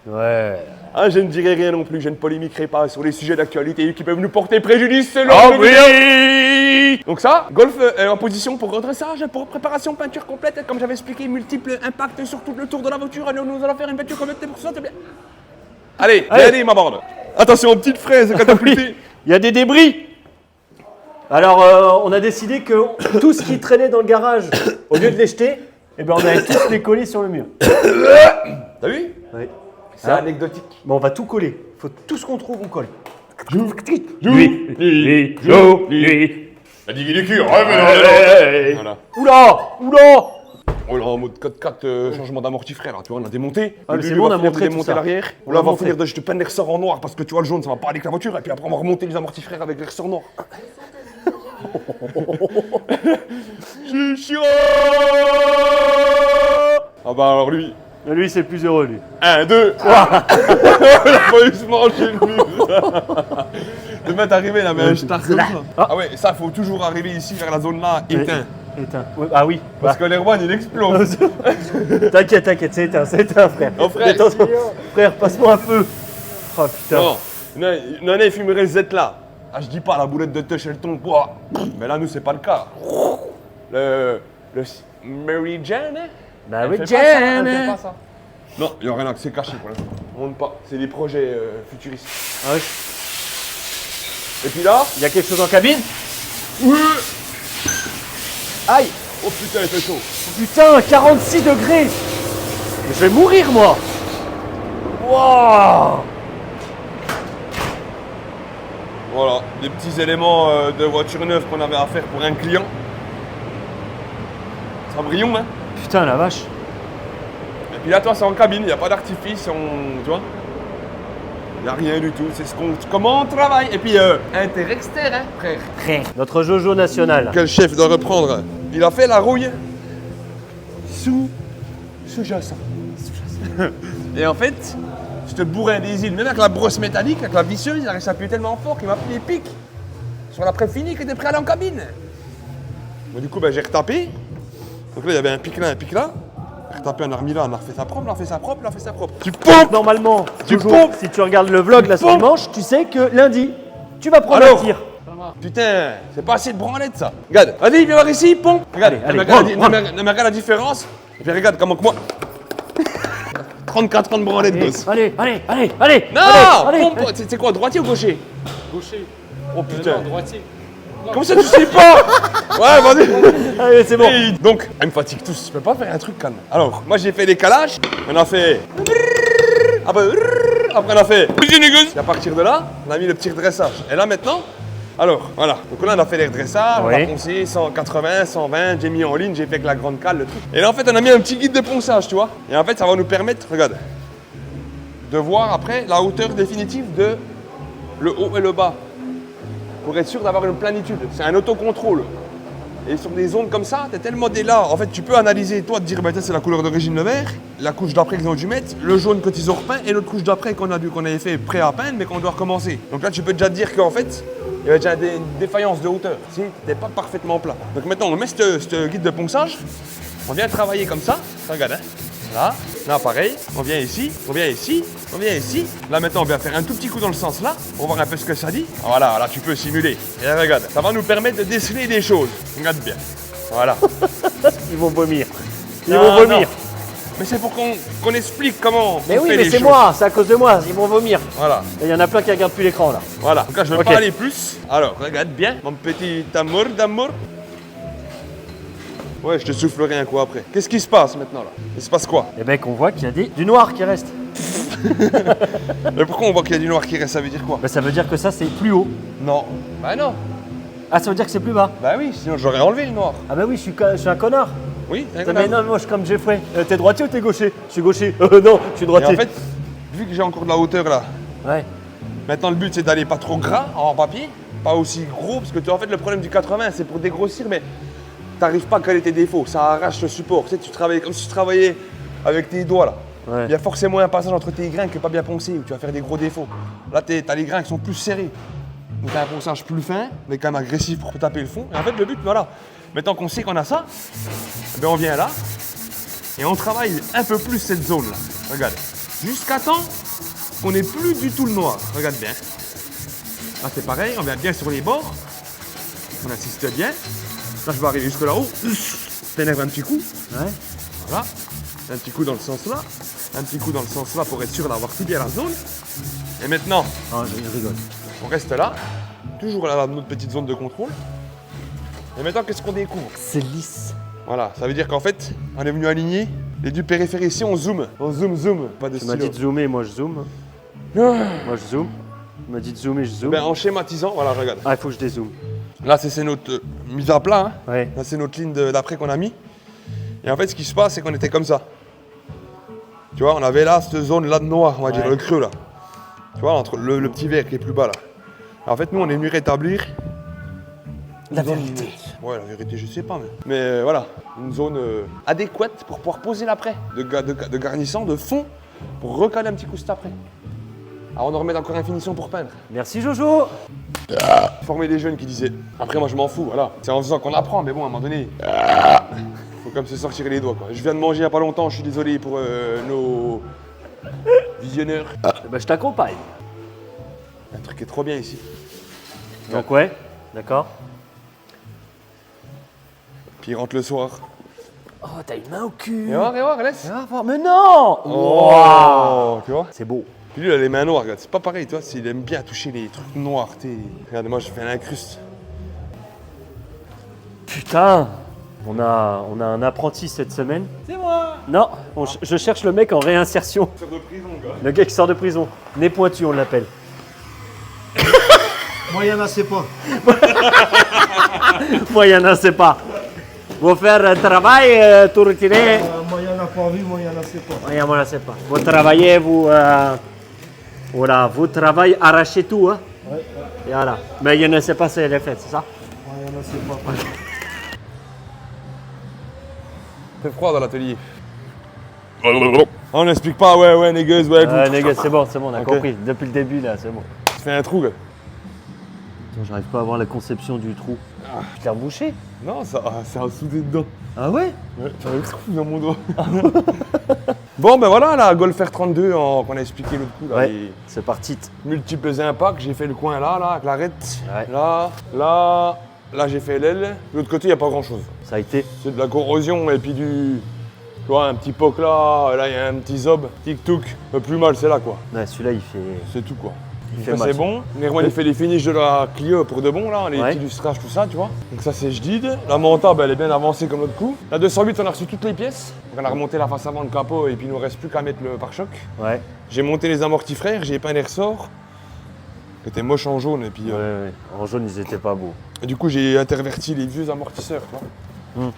Ouais. Ah, je ne dirai rien non plus, je ne polémiquerai pas sur les sujets d'actualité qui peuvent nous porter préjudice selon Ah le oui. Donc ça, golf en position pour redressage, pour préparation, peinture complète, comme j'avais expliqué, multiples impacts sur tout le tour de la voiture. Nous allons faire une peinture complète pour ça, c'est bien. Allez, allez, ma bande. Attention, petite fraise catapultée. Il y a des débris. Alors, on a décidé que tout ce qui traînait dans le garage, au lieu de les jeter, eh ben, on allait tous les coller sur le mur. T'as vu? Oui. C'est anecdotique. Bon, on va tout coller. Faut tout ce qu'on trouve, on colle. Lui. La digue du cul, Voilà. Oula. Oula. On est en mode 4x4 changement d'amorti-frère, tu vois, on a démonté. Ah, mais Lui, c'est il bon, va on a finir de montré tout démonter ça. l'arrière. On Là, l'a on va montré. finir de jeter peindre les ressorts en noir parce que tu vois, le jaune, ça va pas aller avec la voiture. Et puis après, on va remonter les amorti-frères avec les ressorts noirs. C'est chiant. Ah bah alors lui, Lui, c'est le plus heureux, lui. 1, 2, 3. On a pas eu se manger lui. Le mec arrivé là, mais un star comme ça. Ah ouais, ça, faut toujours arriver ici vers la zone là, éteint. Éteint. Ouais, ah oui. Parce que l'Airone, il explose. T'inquiète, c'est éteint, frère. Oh, frère. Détends-toi. Frère, passe-moi un peu. Oh putain. Non, non, il fumerait le Z là. Ah, je dis pas, la boulette de touch, elle tombe. Ouah. Mais là, nous, c'est pas le cas. Le Mary Jane, hein? Mary Elle fait pas ça, elle fait Jane. pas ça. Non, il n'y a rien là, c'est caché pour l'instant. On monte pas. C'est des projets futuristes. Ah ouais. Et puis là. Il y a quelque chose en cabine? Oui. Aïe. Oh putain, il fait chaud. Putain, 46 degrés. Mais je vais mourir, moi. Wow. Voilà, des petits éléments de voiture neuve qu'on avait à faire pour un client. Ça brillon, hein. Putain, la vache. Et puis là, toi, c'est en cabine, il n'y a pas d'artifice, tu vois. Il n'y a rien du tout, c'est comment on travaille. Et puis, interexterne, hein, frère. Frère. Notre Jojo national. Quel chef doit reprendre. Il a fait la rouille sous-jacent. Et en fait, je te bourrais des îles, même avec la brosse métallique, avec la visseuse, il a réussi à appuyer tellement fort qu'il m'a pris des pics sur la préfinie qui était prêt à aller en cabine. Bon, du coup, j'ai retapé. Donc là, il y avait un pic là, un pic là. J'ai retapé, on a remis là, on a refait ça propre, on a refait ça propre, on a fait ça propre. Tu pompes. Normalement, Tu toujours, pompes. si tu regardes le vlog là sur pompes. dimanche, tu sais que lundi, tu vas prendre Alors un tir. Putain, c'est pas assez de branlette ça. Regarde, vas-y, viens voir ici, pompe. Regarde, Allez, regarde prends. regarde la différence. Et puis regarde comment que moi. 34 ans de branlette, gosse. Allez. Non, allez, pompe. C'est quoi, droitier ou gaucher? Gaucher. Oh putain. Non, droitier. Comment ça tu sais pas? Ouais, vas-y. Allez, c'est bon. Et donc, elle me fatigue tous. Je peux pas faire un truc calme. Alors, moi j'ai fait des calages. On a fait. Après on a fait. Et à partir de là, on a mis le petit redressage. Et là maintenant, alors voilà. Donc là on a fait les redressages, on a Oui. poncé 180, 120, j'ai mis en ligne, j'ai fait avec la grande cale, le truc. Et là en fait on a mis un petit guide de ponçage, tu vois. Et en fait ça va nous permettre, regarde, de voir après la hauteur définitive de le haut et le bas. Pour être sûr d'avoir une planitude. C'est un autocontrôle. Et sur des zones comme ça, t'es tellement là. En fait, tu peux analyser, toi, te dire, bah, c'est la couleur d'origine le vert, la couche d'après qu'ils ont dû mettre, le jaune que ils ont repeint, et l'autre couche d'après qu'on avait fait prêt à peindre, mais qu'on doit recommencer. Donc là, tu peux déjà te dire qu'en fait, il y avait déjà une défaillance de hauteur. Si t'étais pas parfaitement plat. Donc maintenant, on met ce guide de ponçage, on vient travailler comme ça. Regarde, hein. Là, pareil, on vient ici, on vient ici, on vient ici. Là maintenant on vient faire un tout petit coup dans le sens là, pour voir un peu ce que ça dit. Voilà, là tu peux simuler. Et là, regarde, ça va nous permettre de déceler des choses. Regarde bien. Voilà. Ils vont vomir. Ils Non, vont vomir. non. Mais c'est pour qu'on explique comment Mais on oui, fait mais les c'est choses. moi, c'est à cause de moi, ils vont vomir. Voilà, Et il y en a plein qui regardent plus l'écran là. voilà. Donc là je ne vais Ok. pas aller plus. Alors, regarde bien, mon petit amour d'amour. Ouais, je te soufflerai un coup après. Qu'est-ce qui se passe maintenant là? Il se passe quoi? Et mec, on voit qu'il y a du noir qui reste. Mais pourquoi on voit qu'il y a du noir qui reste? Ça veut dire quoi? Bah, ça veut dire que ça c'est plus haut. Non. Bah non. Ah, ça veut dire que c'est plus bas. Bah oui, sinon j'aurais enlevé le noir. Ah bah oui, je suis un connard. Oui, t'es un Mais connard. non, moi je suis comme Jeffrey. T'es droitier ou t'es gaucher? Je suis gaucher. Non, je suis Et droitier. en fait, vu que j'ai encore de la hauteur là, Ouais. maintenant le but c'est d'aller pas trop gras en papier, pas aussi gros, parce que en fait le problème du 80 c'est pour dégrossir, mais t'arrives pas à caler tes défauts, ça arrache le support. Tu sais, tu travailles comme si tu travaillais avec tes doigts là. Ouais. Il y a forcément un passage entre tes grains qui est pas bien poncé, où tu vas faire des gros défauts. Là t'as les grains qui sont plus serrés. Donc t'as un ponçage plus fin, mais quand même agressif pour taper le fond. Et en fait le but, voilà, maintenant qu'on sait qu'on a ça, eh ben on vient là, et on travaille un peu plus cette zone là. Regarde. Jusqu'à temps qu'on n'ait plus du tout le noir. Regarde bien. Là c'est pareil, on vient bien sur les bords. On insiste bien. Là je vais arriver jusque là-haut. T'énerve un petit coup. Ouais. Voilà. Un petit coup dans le sens là. Un petit coup dans le sens là pour être sûr d'avoir tout bien la zone. Et maintenant, Oh, je rigole. on reste là. Toujours là dans notre petite zone de contrôle. Et maintenant qu'est-ce qu'on découvre? C'est lisse. Voilà, ça veut dire qu'en fait, on est venu aligner les deux périphériques ici, on zoom. On zoom. Pas de Tu m'as stylo. dit de zoomer, moi je zoome. Ah. Moi je zoome. Tu m'as dit de zoomer, je zoome. Ben, en schématisant, voilà, regarde. Ah, il faut que je dézoome. Là, c'est notre mise à plat. Hein. Ouais. Là, c'est notre ligne d'après qu'on a mis. Et en fait, ce qui se passe, c'est qu'on était comme ça. Tu vois, on avait là, cette zone-là de noir, on va dire, Ouais. le creux là. Tu vois, entre le petit vert qui est plus bas là. En fait, nous, on est venu rétablir La vérité. Ouais, la vérité, je sais pas, mais voilà, une zone adéquate pour pouvoir poser l'après, de garnissant, de fond, pour recaler un petit coup cet après. Avant de remettre encore une finition pour peindre. Merci Jojo. Former des jeunes qui disaient, après moi je m'en fous, voilà. C'est en faisant qu'on apprend, mais bon, à un moment donné, faut comme se sortir les doigts, quoi. Je viens de manger il y a pas longtemps, je suis désolé pour nos visionneurs. Bah, je t'accompagne. Un truc est trop bien ici. Donc ouais, d'accord. Puis il rentre le soir. Oh, t'as une main au cul. Et voir, laisse. Mais non. Oh, tu vois. C'est beau. Puis lui, il a les mains noires, regarde. C'est pas pareil, toi. Il aime bien toucher les trucs noirs, tu sais. Regarde, moi, je fais l'incruste. Putain, on a un apprenti cette semaine. C'est moi. Non, je cherche le mec en réinsertion. Sort de prison, gars. Le gars qui sort de prison. Nez pointu, on l'appelle. Moi, il y en a, c'est pas. Moi, il y en a, c'est pas. Vous faire un travail, tout retirer. Moi, il y en a pas envie, moi, il y en a, c'est pas. Moi, je sais pas. Vous travaillez, vous. Voilà, vous travaillez, arrachez tout, hein. Ouais, Et voilà. Mais il y en a, c'est pas, c'est les fêtes, c'est ça? moi, il y en a, c'est pas. Fait froid dans l'atelier. On n'explique pas, ouais, négueuse, ouais. Les gars, c'est bon, on a Ok. compris. Depuis le début, là, c'est bon. Tu fais un trou, gars. Attends, j'arrive pas à voir la conception du trou. Tu l'as rebouché? Non, ça, c'est un soudé dedans. Ah ouais? Ouais, j'ai un trou dans mon doigt. Bon, ben voilà, la Golf R32 qu'on a expliqué l'autre coup, là. Ouais, Les c'est parti. multiples impacts. J'ai fait le coin là, avec l'arête. Ouais. Là, j'ai fait l'aile. De l'autre côté, il n'y a pas grand-chose. Ça a été. C'est de la corrosion et puis tu vois, un petit poc là, il y a un petit zob, tic-touc. Le plus mal, c'est là, quoi. Ouais, celui-là, il fait. C'est tout, quoi. Il Ça, fait mal. c'est bon. Nerwan, il fait les finishes de la Clio pour de bon, là, les Ouais. petits lustrages, tout ça, tu vois. Donc ça, c'est jdid. La monta, ben, elle est bien avancée comme l'autre coup. La 208, on a reçu toutes les pièces. Donc on a remonté la face avant, le capot, et puis il nous reste plus qu'à mettre le pare-choc. Ouais. J'ai monté les amortifères, j'ai peint les ressorts, qui étaient moches en jaune, et puis... Ouais. En jaune, ils étaient pas beaux. et du coup, j'ai interverti les vieux amortisseurs, tu vois.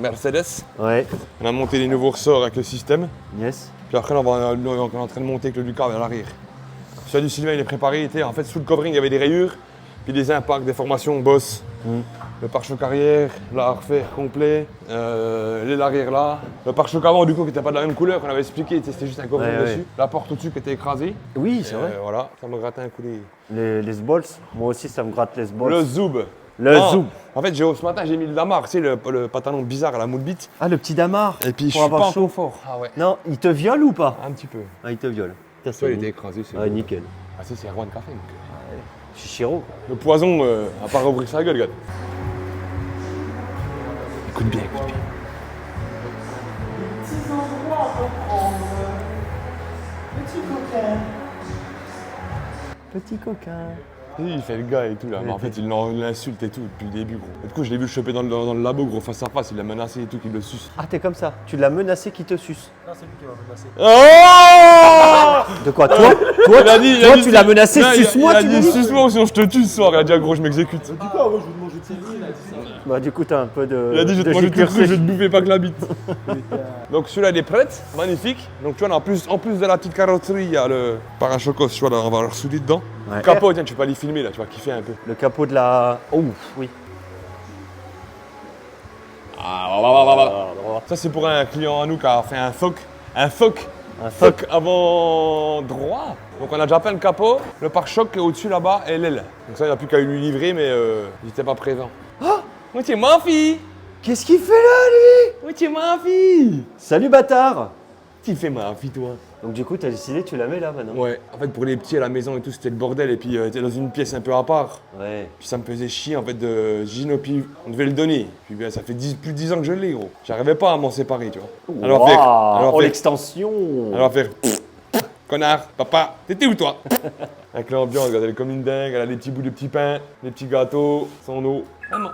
Mercedes. Ouais. On a monté les nouveaux ressorts avec le système. Yes. Puis après, on est en train de monter avec le Ducar vers l'arrière. Celui du Sylvain, il est préparé. En fait, sous le covering, il y avait des rayures, puis des impacts, des formations Boss. Le pare-choc arrière, là à refaire complet. L'aile arrière là. Le pare-choc avant, du coup, qui n'était pas de la même couleur, qu'on avait expliqué, c'était juste un covering Ouais, dessus. ouais. La porte au-dessus qui était écrasée. Oui, c'est vrai. Voilà, ça me grattait un coup les... Les balls. Moi aussi, ça me gratte les balls. Le Zoub. Le Non, Zoub. En fait, ce matin, j'ai mis le Damar, tu sais, le pantalon bizarre à la moule bite. Ah, le petit damar. Et puis, je Pour suis pas avoir en chaud. confort. Ah ouais. Non, il te viole ou pas? Un petit peu. Ah, il te viole. Ça, Ça, il était écrasé, c'est Ah, nickel. Ah, c'est Erwan Café. Donc. Chichiro. Le poison a pas repris sa gueule, regarde. Écoute bien, écoute bien. Petit coquin. Il fait le gars et tout là, mais en fait il l'insulte et tout depuis le début gros. Et du coup je l'ai vu choper dans le labo gros face à face, il l'a menacé et tout, qu'il le suce. Ah, t'es comme ça. Tu l'as menacé qu'il te suce. Non, c'est lui qui va me passer. Oh De quoi? Toi, tu l'as menacé, Non, suce-moi, il a tu dit m'as dit? suce-moi ou sinon je te tue ce soir. Il a dit ah, gros je m'exécute. Du coup, moi, je vais te manger de ses vies, il a dit ça. Bah, du coup, t'as un peu de. Il a dit je vais te de manger tout giclure cru, je vais sèche. te bouffer pas que la bite. Donc celui-là il est prêt, magnifique. Donc tu vois en plus de la petite carrosserie, il y a le parachocos, tu vois là, on va le souder dedans. Ouais. Le capot, tiens tu peux aller filmer là, tu vas kiffer un peu. Le capot de la. Oh, oui. Ça c'est pour un client à nous qui a fait un phoque. Un phoque Un phoque. avant droit. Donc on a déjà peint le capot, le pare-choc est au-dessus là-bas et l'aile. Donc ça il n'y a plus qu'à lui livrer mais il n'était pas présent. Oh oui tu es ma fille. Qu'est-ce qu'il fait là, lui? Oui tu es ma fille. Salut, bâtard! Tu fais ma fille toi. Donc, du coup, t'as décidé, tu la mets là maintenant? Ouais, en fait pour les petits à la maison et tout c'était le bordel et puis t'es dans une pièce un peu à part. Ouais. Puis ça me faisait chier en fait de Gino, puis on devait le donner. Puis ben, ça fait plus de 10 ans que je l'ai gros. J'arrivais pas à m'en séparer tu vois. Waouh, l'extension! Alors faire connard, papa, t'étais où toi? Avec l'ambiance, regarde, elle est comme une dingue, elle a des petits bouts de petits pains, des petits gâteaux, son eau. Maman,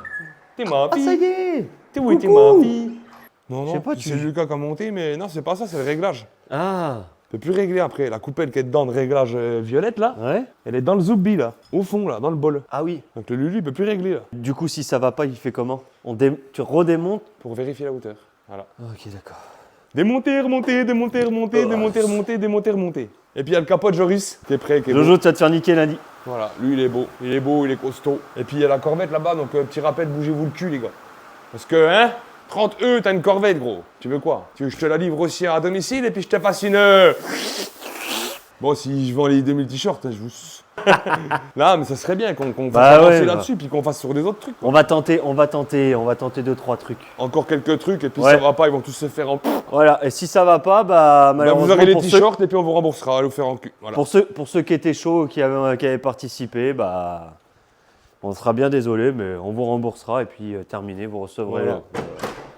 t'es ma Ah, fille. ça y est! T'es où t'es Coucou. ma fille? Non, Je sais non, pas, c'est Lucas qui a monté, mais non, c'est pas ça, c'est le réglage. Ah! Tu peux plus régler après. La coupelle qui est dedans de réglage violette là, Ouais? elle est dans le zoubi là, au fond là, dans le bol. Ah oui. Donc le Lulu il peut plus régler là, Du coup, si ça va pas, il fait comment? Tu redémontes? pour vérifier la hauteur. Voilà. Ok, d'accord. Démonter, remonter, démonter, remonter, démonter, remonter, démonter, remonter. Et puis il y a le capote Joris qui est prêt, qui est beau. Jojo, tu vas te faire niquer lundi. Voilà, lui il est beau, il est costaud. Et puis il y a la corvette là-bas, donc petit rappel, bougez-vous le cul les gars. Parce que, hein, 30 E, t'as une corvette gros. Tu veux quoi? Tu veux que je te la livre aussi à domicile et puis je te fasse une... Bon, si je vends les 2000 t-shirts, je vous... Là, mais ça serait bien qu'on fasse avancer là-dessus, puis qu'on fasse sur des autres trucs. Quoi. On va tenter 2-3 trucs. Encore quelques trucs, et puis Ouais. ça va pas, ils vont tous se faire en... Voilà, et si ça va pas, bah malheureusement vous aurez les pour ceux- t-shirts, et puis on vous remboursera, allez vous faire en cul. Voilà. Pour ceux qui étaient chauds, qui avaient participé, bah, on sera bien désolé, mais on vous remboursera et puis terminé, vous recevrez. Voilà.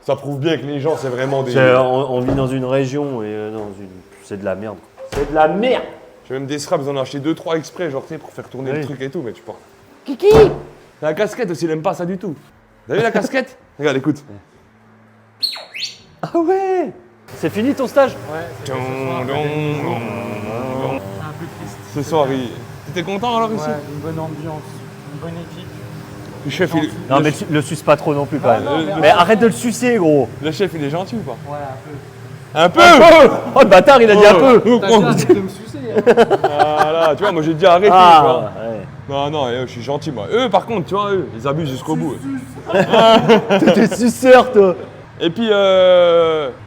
Ça prouve bien que les gens, c'est vraiment des... On vit dans une région et c'est de la merde. C'est de la merde. J'ai même des straps, on en a acheté 2-3 exprès, genre, tu sais, pour faire tourner Oui. le truc et tout, mais tu parles. Kiki. La casquette aussi, il aime pas ça du tout. Vous avez la casquette? Regarde, écoute. Ah ouais. C'est fini ton stage? Ce soir, t'étais content alors ici? Ouais, une bonne ambiance, une bonne équipe. Le chef, Non mais le suce pas trop non plus quand même. non, Mais arrête de le sucer gros. le chef, il est gentil ou pas? Ouais, un peu. Un peu. Oh le bâtard il a dit un peu. T'as dit arrête de me sucer. Voilà, tu vois, moi j'ai dit arrêtez. tu Ah vois. ouais. Non, non, je suis gentil moi. Eux, par contre, tu vois, eux, ils abusent jusqu'au bout. T'es suceur toi. Et puis,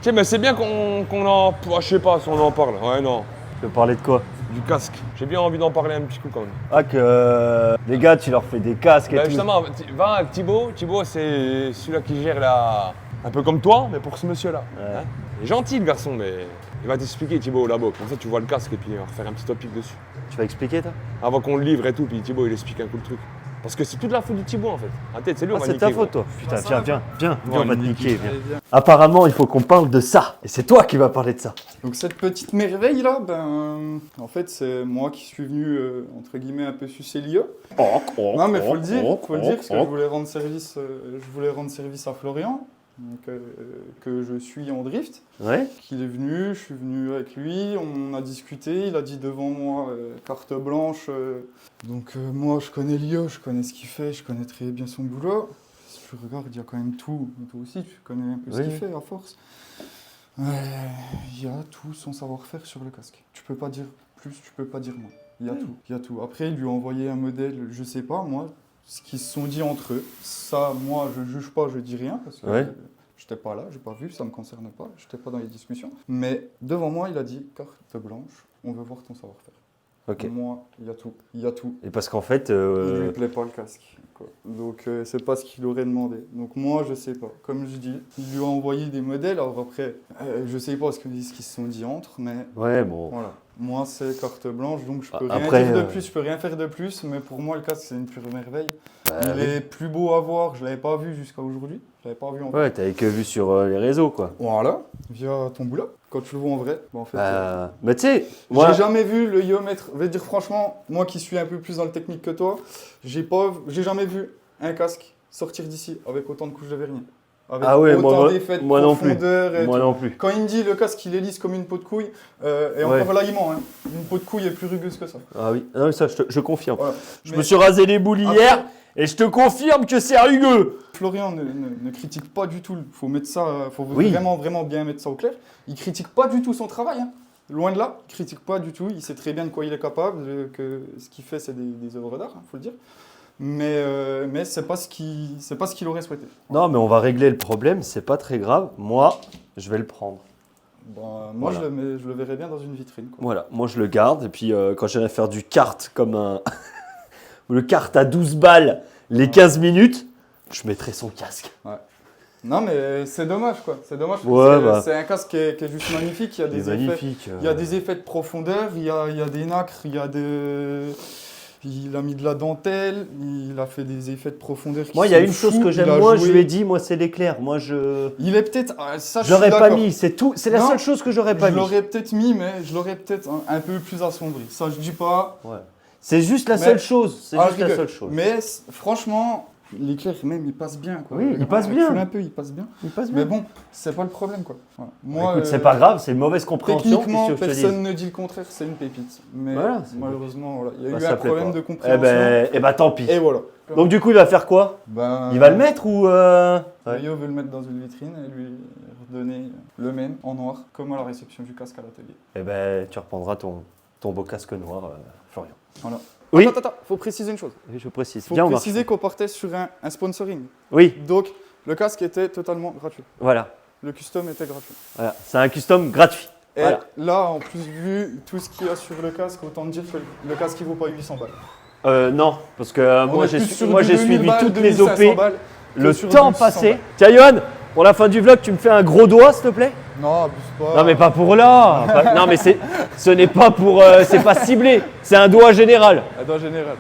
tiens, mais c'est bien qu'on en... je sais pas si on en parle. Ouais, non. Tu veux parler de quoi? Du casque. J'ai bien envie d'en parler un petit coup quand même. Ah que les gars tu leur fais des casques et Bah, tout. justement, va avec Thibaut. Thibaut, c'est celui-là qui gère la... Un peu comme toi, mais pour ce monsieur-là. Ouais. Hein, il est gentil le garçon, mais il va t'expliquer Thibaut au labo. Comme ça, tu vois le casque et puis on va refaire un petit topic dessus. Tu vas expliquer toi? Avant qu'on le livre et tout, puis Thibaut il explique un coup le truc. Parce que c'est toute la faute du Thibaut en fait. Ah, tête, c'est lui, on Ah, va c'est niquer, ta gros. faute toi. Putain viens, Ouais, on va te niquer. niquer, viens. Apparemment il faut qu'on parle de ça. Et c'est toi qui vas parler de ça. Donc cette petite merveille là, en fait c'est moi qui suis venu entre guillemets un peu sucer l'IA. Non mais faut le dire parce que je voulais rendre service à Florian, donc, que je suis en drift. Ouais. Qu'il est venu, je suis venu avec lui, on a discuté, il a dit devant moi carte blanche. Donc moi je connais l'IA, je connais ce qu'il fait, je connais très bien son boulot. Si tu regardes, il y a quand même tout. Toi aussi tu connais un peu ce Oui. qu'il fait à force. Il y a tout son savoir-faire sur le casque. Tu peux pas dire plus, tu peux pas dire moins. Il y a tout, il y a tout. Après, il lui a envoyé un modèle, je sais pas, moi, ce qu'ils se sont dit entre eux. Ça, moi, je juge pas, je dis rien, parce que Ouais. j'étais pas là, j'ai pas vu, ça me concerne pas, j'étais pas dans les discussions. Mais devant moi, il a dit, carte blanche, on veut voir ton savoir-faire. Ok. Moi, il y a tout, il y a tout. Et parce qu'en fait, Il lui plaît pas le casque. Quoi. Donc c'est pas ce qu'il aurait demandé. Donc moi je sais pas. Comme je dis, il lui a envoyé des modèles. Alors après, je sais pas ce qu'ils se sont dit entre, mais ouais bon. voilà. Moi c'est carte blanche, donc je peux Après, rien dire de plus, je peux rien faire de plus. Mais pour moi le casque c'est une pure merveille. Il oui. est plus beau à voir. Je l'avais pas vu jusqu'à aujourd'hui. Je l'avais pas vu en vrai. Ouais, t'avais que vu sur les réseaux quoi. Voilà, via ton boulot. Quand tu le vois en vrai, en fait. Mais tu sais, moi. J'ai jamais vu le iomètre. Je vais dire franchement, moi qui suis un peu plus dans le technique que toi, j'ai jamais vu un casque sortir d'ici avec autant de couches de vernis. Avec Ah ouais, autant d'effets de moi non plus. profondeur et Moi tout. non plus. Quand il me dit le casque il est lisse comme une peau de couille, et Ouais. encore là il ment, hein. Une peau de couille est plus rugueuse que ça. Ah oui, non, mais ça je confirme. Voilà. Je Mais me suis rasé les boules après- hier et je te confirme que c'est rugueux. Florian ne critique pas du tout, faut mettre ça, faut Oui. vraiment bien mettre ça au clair. Il critique pas du tout son travail, hein. Loin de là, il critique pas du tout, il sait très bien de quoi il est capable, que ce qu'il fait c'est des œuvres d'art, faut le dire. Mais c'est pas ce qu'il aurait souhaité. Non, mais on va régler le problème, c'est pas très grave. Moi, je vais le prendre. Moi Voilà. je le verrais bien dans une vitrine. Quoi. Voilà, moi je le garde et puis quand j'irai faire du kart comme un. le kart à 12 balles les 15 minutes, je mettrai son casque. Non mais c'est dommage quoi, c'est dommage. Ouais, C'est un casque qui est juste magnifique, il y a Il est des effets. magnifique. Il y a des effets de profondeur, il y a des nacres, il a mis de la dentelle, il a fait des effets de profondeur qui Moi, il y a sont une chose fous, que il j'aime a moins, joué. je lui ai dit, moi c'est l'éclair. Moi je. Il est peut-être... ça, je J'aurais suis pas d'accord. mis, c'est tout. C'est la Non, seule chose que j'aurais pas Je mis. l'aurais peut-être mis, mais je l'aurais peut-être un peu plus assombri. Ça, je dis pas... Ouais. C'est juste la Mais- seule chose. C'est Ah, juste je la rigole. seule chose. Mais l'éclair, l'éclair même, il passe bien. Quoi. Oui, il passe bien. Un peu, il passe bien. Il passe Mais bon, c'est pas le problème. Quoi. Voilà. Moi, Écoute, c'est pas grave, c'est une mauvaise compréhension. Techniquement, qu'est-ce que je te personne dise ne dit le contraire, c'est une pépite. Mais Voilà, c'est une malheureusement, voilà, il y a Bah, eu ça un plaît problème pas. de compréhension. Eh ben, tant pis. Et voilà. Donc du coup, il va faire quoi Ben, Il va le mettre ou Rio veut le mettre dans une vitrine et lui redonner le même en noir, comme à la réception du casque à l'atelier. Eh ben, tu reprendras ton beau casque noir, Florian. Voilà. Oui. Attends, faut préciser une chose. Oui, je précise. Faut Viens, on marche. préciser qu'on partait sur un sponsoring. Oui, Donc, le casque était totalement gratuit. voilà. Le custom était gratuit. Voilà. C'est un custom gratuit. Et Voilà. là, en plus, vu tout ce qu'il y a sur le casque, autant dire que le casque, il vaut pas 800 balles. Non, parce que On moi est plus sur j'ai du 2000 suivi balles, toutes les OP. 2500 balles que Le sur temps du 600 passé. balles. Tiens, Johan, pour la fin du vlog, tu me fais un gros doigt, s'il te plaît? Non, abuse pas. Non, mais pas pour là. Non, mais ce n'est pas pour. C'est pas ciblé. C'est un doigt général. Un doigt général.